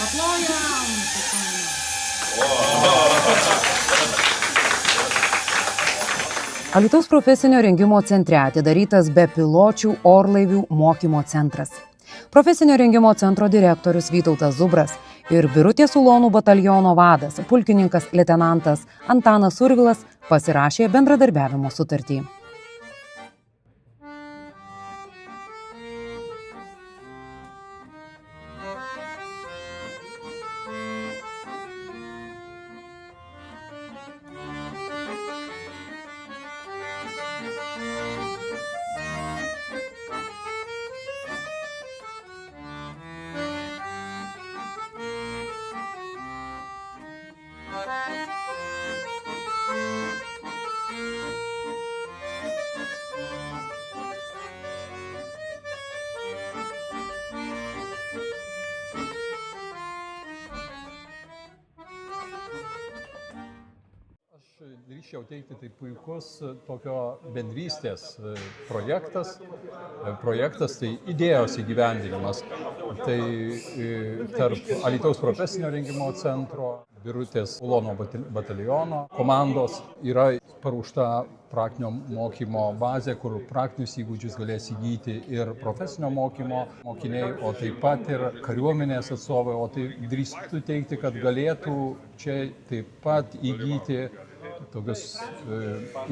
Paplojam! Alytaus profesinio rengimo centre atidarytas bepiločių orlaivių mokymo centras. Profesinio rengimo centro direktorius Vytautas Zubras ir Birutės Ulonų bataliono vadas, pulkininkas leitenantas Antanas Survilas pasirašė bendradarbiavimo sutartį. Drįsčiau teikti, tai puikus tokio bendrystės projektas, tai idėjos įgyvendinimas. Tai tarp Alytaus profesinio rengimo centro, Birutės Ulonų bataliono komandos yra paruošta praktinio mokymo bazė, kur praktinius įgūdžius galės įgyti ir profesinio mokymo mokiniai, o taip pat ir kariuomenės atstovai, o tai drįstu teikti, kad galėtų čia taip pat įgyti tokius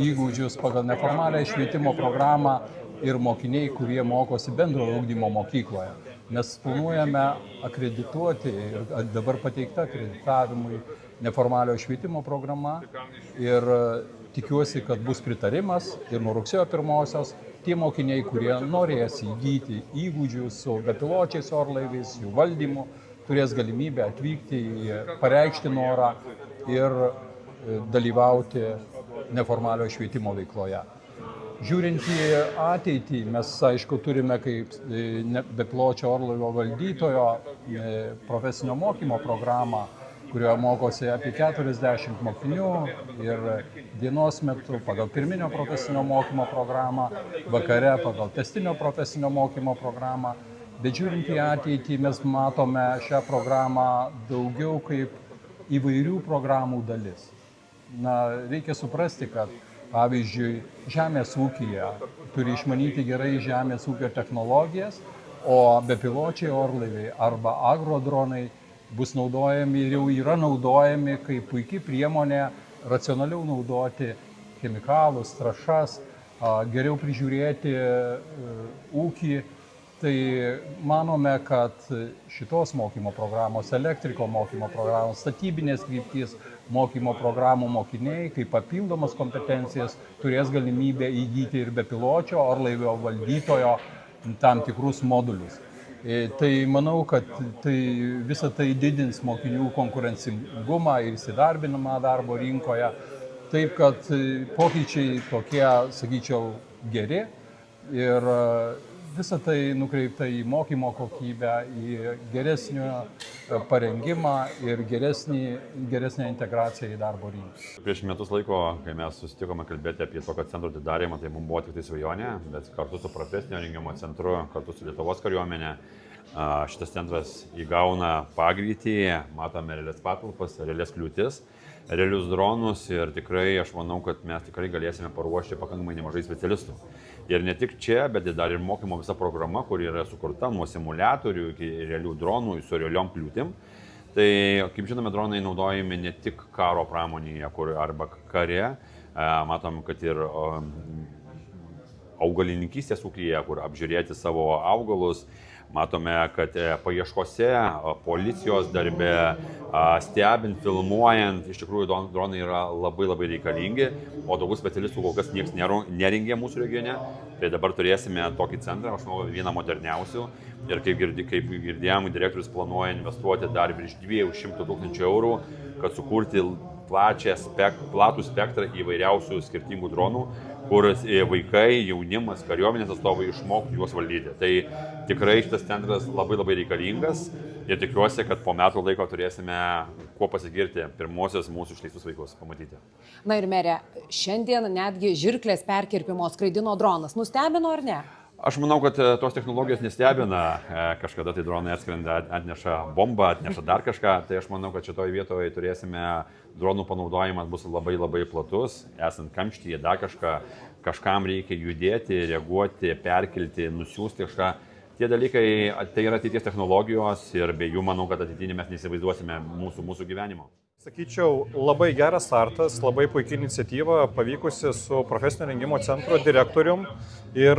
įgūdžius pagal neformalią švietimo programą ir mokiniai, kurie mokosi bendrojo ugdymo mokykloje. Mes planuojame akredituoti ir dabar pateikta akreditavimui neformaliojo švietimo programa ir tikiuosi, kad bus pritarimas ir nuo rugsėjo 1-osios tie mokiniai, kurie norės įgyti įgūdžių su bepiločiais orlaiviais, jų valdymu, turės galimybę atvykti, pareikšti norą ir dalyvauti neformaliojo švietimo veikloje. Žiūrint į ateitį, mes, aišku, turime kaip bepiločio orlaivio valdytojo profesinio mokymo programą, kurioje mokosi apie 40 mokinių ir dienos metu pagal pirminio profesinio mokymo programą, vakare pagal tęstinio profesinio mokymo programą. Bet žiūrint į ateitį, mes matome šią programą daugiau kaip įvairių programų dalis. Reikia suprasti, kad pavyzdžiui, žemės ūkyje turi išmanyti gerai žemės ūkio technologijas, o bepiločiai orlaiviai arba agrodronai bus naudojami ir jau yra naudojami kaip puikiai priemonė racionaliau naudoti chemikalus, trąšas, geriau prižiūrėti ūkį. Tai manome, kad šitos mokymo programos, elektriko mokymo programos, statybinės krypties mokymo programų mokiniai, kaip papildomas kompetencijas, turės galimybę įgyti ir bepiločio orlaivio valdytojo tam tikrus modulius. Tai manau, kad visa tai didins mokinių konkurencingumą ir įsidarbinimą darbo rinkoje. Taip, kad pokyčiai tokie, sakyčiau, geri ir visa tai nukreipta į mokymo kokybę, į geresnį parengimą ir geresnę integraciją į darbo rinką. Prieš metus laiko, kai mes susitikome kalbėti apie tokio centro atidarymą, tai mums buvo tik tai svajonė, bet kartu su profesinio rengimo centru, kartu su Lietuvos kariuomenė, šitas centras įgauna pagreitį, matome realias patalpas, realias kliūtis, realius dronus ir tikrai aš manau, kad mes tikrai galėsime paruošti pakankamai nemažai specialistų. Ir ne tik čia, bet dar ir mokymo visa programa, kur yra sukurta nuo simuliatorių iki realių dronų su realiom kliūtim. Tai, kaip žinome, dronai naudojami ne tik karo pramonėje arba kare, matom, kad ir augalininkystės ūkyje, kur apžiūrėti savo augalus. Matome, kad paieškose, policijos darbe, stebint, filmuojant, iš tikrųjų dronai yra labai reikalingi, o daugiau specialistų kol kas niekas nerengė mūsų regione. Tai dabar turėsime tokį centrą, aš manau, vieną moderniausių. Ir kaip girdėjom, direktorius planuoja investuoti dar virš 200 000 eurų, kad sukurti platų spektrą įvairiausių skirtingų dronų, kur vaikai, jaunimas, kariuomenės atstovai išmoktų juos valdyti. Tai tikrai šitas centras labai reikalingas ir tikiuosi, kad po metų laiko turėsime kuo pasigirti pirmosios mūsų išleistus vaikus pamatyti. Na ir merė, šiandien netgi žirklės perkirpimo skraidino dronas. Nustebino ar ne? Aš manau, kad tos technologijos nestebina. Kažkada tai dronai atskrenda, atneša bombą, atneša dar kažką. Tai aš manau, kad šitoje vietoje turėsime dronų panaudojimas bus labai labai platus. Esant kamštyje, dar kažkam reikia judėti, reaguoti, perkelti, nusiųsti kažką. Tie dalykai, tai yra ateities technologijos ir be jų manau, kad ateityje mes neįsivaizduosime mūsų gyvenimo. Sakyčiau, labai geras startas, labai puikia iniciatyva, pavykusi su profesinio rengimo centro direktorium ir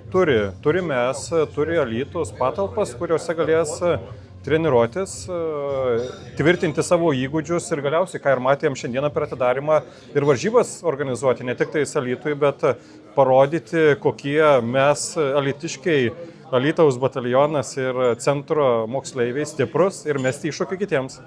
turi Alytus patalpas, kuriuose galės treniruotis, tvirtinti savo įgūdžius ir galiausiai, ką ir matėm šiandieną per atidarimą, ir varžybas organizuoti, ne tik tai Alytui, bet parodyti, kokie mes alytiškiai, Alytaus batalionas ir centro moksleiviai stiprus ir mesti iššūkį kitiems.